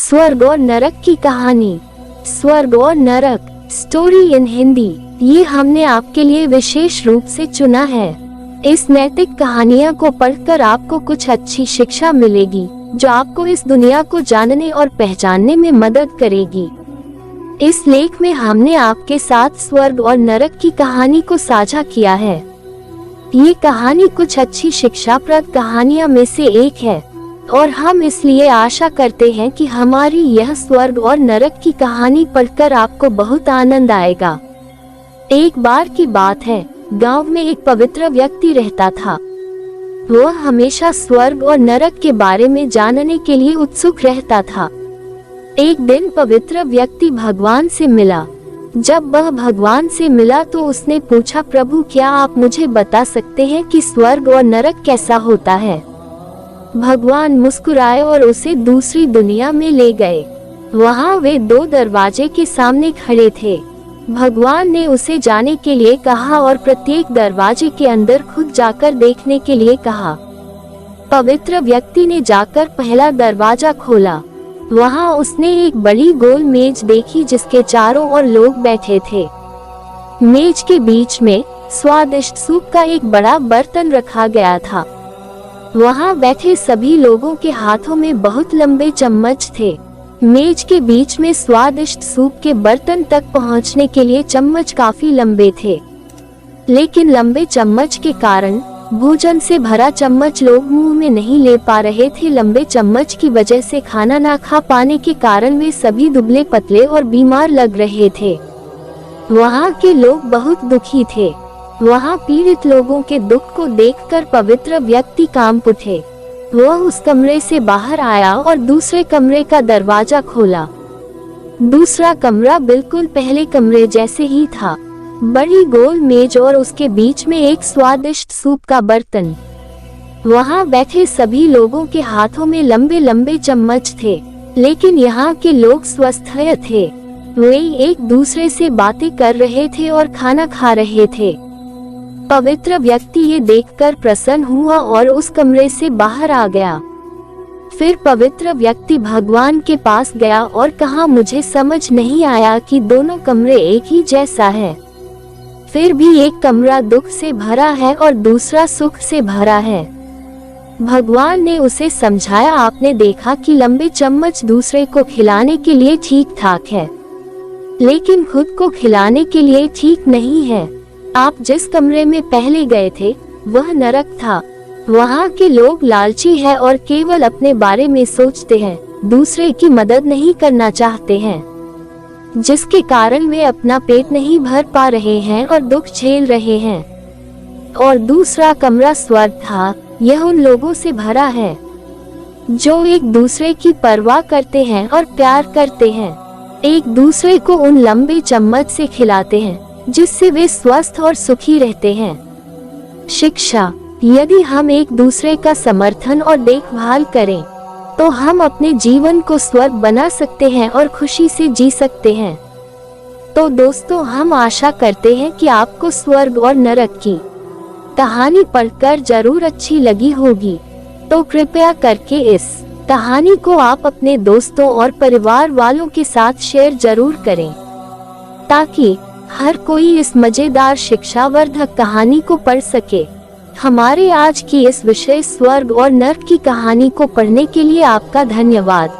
स्वर्ग और नरक की कहानी। स्वर्ग और नरक स्टोरी इन हिंदी, ये हमने आपके लिए विशेष रूप से चुना है। इस नैतिक कहानियाँ को पढ़कर आपको कुछ अच्छी शिक्षा मिलेगी जो आपको इस दुनिया को जानने और पहचानने में मदद करेगी। इस लेख में हमने आपके साथ स्वर्ग और नरक की कहानी को साझा किया है। ये कहानी कुछ अच्छी शिक्षाप्रद कहानियां में से एक है और हम इसलिए आशा करते हैं कि हमारी यह स्वर्ग और नरक की कहानी पढ़कर आपको बहुत आनंद आएगा। एक बार की बात है, गांव में एक पवित्र व्यक्ति रहता था। वह हमेशा स्वर्ग और नरक के बारे में जानने के लिए उत्सुक रहता था। एक दिन पवित्र व्यक्ति भगवान से मिला। जब वह भगवान से मिला तो उसने पूछा, प्रभु क्या आप मुझे बता सकते हैं कि स्वर्ग और नरक कैसा होता है? भगवान मुस्कुराए और उसे दूसरी दुनिया में ले गए। वहाँ वे दो दरवाजे के सामने खड़े थे। भगवान ने उसे जाने के लिए कहा और प्रत्येक दरवाजे के अंदर खुद जाकर देखने के लिए कहा। पवित्र व्यक्ति ने जाकर पहला दरवाजा खोला। वहाँ उसने एक बड़ी गोल मेज देखी जिसके चारों ओर लोग बैठे थे। मेज के बीच में स्वादिष्ट सूप का एक बड़ा बर्तन रखा गया था। वहाँ बैठे सभी लोगों के हाथों में बहुत लंबे चम्मच थे। मेज के बीच में स्वादिष्ट सूप के बर्तन तक पहुँचने के लिए चम्मच काफी लंबे थे, लेकिन लंबे चम्मच के कारण भोजन से भरा चम्मच लोग मुंह में नहीं ले पा रहे थे। लंबे चम्मच की वजह से खाना ना खा पाने के कारण वे सभी दुबले पतले और बीमार लग रहे थे। वहाँ के लोग बहुत दुखी थे। वहाँ पीड़ित लोगों के दुख को देखकर पवित्र व्यक्ति कांप उठे। वह उस कमरे से बाहर आया और दूसरे कमरे का दरवाजा खोला। दूसरा कमरा बिल्कुल पहले कमरे जैसे ही था। बड़ी गोल मेज और उसके बीच में एक स्वादिष्ट सूप का बर्तन। वहाँ बैठे सभी लोगों के हाथों में लंबे लंबे चम्मच थे, लेकिन यहाँ के लोग स्वस्थ थे। वे एक दूसरे से बातें कर रहे थे और खाना खा रहे थे। पवित्र व्यक्ति ये देखकर प्रसन्न हुआ और उस कमरे से बाहर आ गया। फिर पवित्र व्यक्ति भगवान के पास गया और कहा, मुझे समझ नहीं आया कि दोनों कमरे एक ही जैसा है। फिर भी एक कमरा दुख से भरा है और दूसरा सुख से भरा है। भगवान ने उसे समझाया, आपने देखा कि लंबे चम्मच दूसरे को खिलाने के लिए ठीक ठाक है, लेकिन खुद को खिलाने के लिए ठीक नहीं है। आप जिस कमरे में पहले गए थे वह नरक था। वहाँ के लोग लालची है और केवल अपने बारे में सोचते हैं, दूसरे की मदद नहीं करना चाहते हैं, जिसके कारण वे अपना पेट नहीं भर पा रहे हैं और दुख झेल रहे हैं। और दूसरा कमरा स्वर्ग था। यह उन लोगों से भरा है जो एक दूसरे की परवाह करते हैं और प्यार करते हैं, एक दूसरे को उन लंबे चम्मच से खिलाते हैं जिससे वे स्वस्थ और सुखी रहते हैं। शिक्षा, यदि हम एक दूसरे का समर्थन और देखभाल करें तो हम अपने जीवन को स्वर्ग बना सकते हैं और खुशी से जी सकते हैं। तो दोस्तों, हम आशा करते हैं कि आपको स्वर्ग और नरक की कहानी पढ़कर जरूर अच्छी लगी होगी। तो कृपया करके इस कहानी को आप अपने दोस्तों और परिवार वालों के साथ शेयर जरूर करें, ताकि हर कोई इस मजेदार शिक्षावर्धक कहानी को पढ़ सके। हमारे आज की इस विषय स्वर्ग और नरक की कहानी को पढ़ने के लिए आपका धन्यवाद।